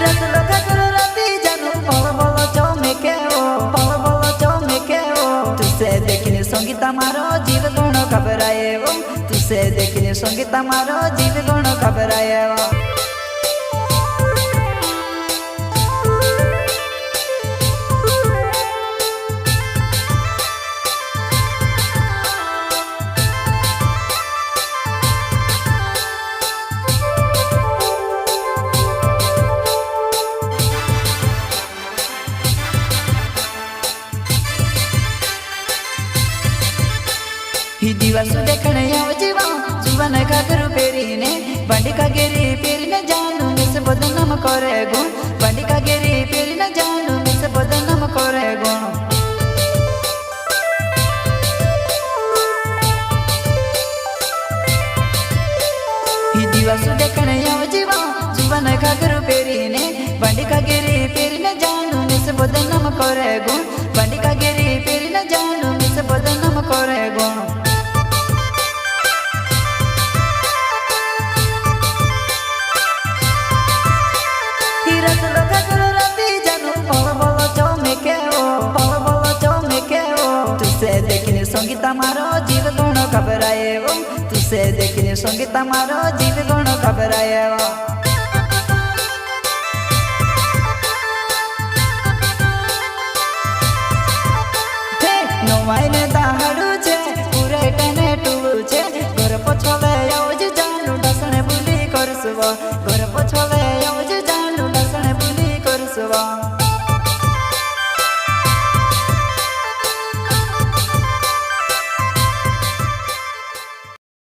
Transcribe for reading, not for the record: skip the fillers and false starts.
रत लगा करो राती जानू बोलो बोलो चौमे के ओ तुसे देखने संगीता मारो जीव गुण घबराए ओ तुसे देखने संगीता मारो जीव गुण घबराए ओ दिवसु देखने आओ जीवा जुवन का गुरु पेरीने बंडी का गेरी पेरीने जानू मिस बदनाम करे गुण बंडी का गेरी पेरीने जानू मिस बदनाम करे गुण दिवसु देखने आओ जीवा जुवन का गुरु पेरीने बंडी का गेरी पेरीने जानू मिस बदनाम करे गुण बंडी का गेरी पेरीने जानू मिस बदनाम करे गुण रत लगा करो राती जानू बोलो बोलो चौमे के ओ तुसे देखने संगीता मारो जीव गुण घबराए ओ तुसे देखने संगीता मारो जीव गुण घबराए ओ नो मायने दाहड़ू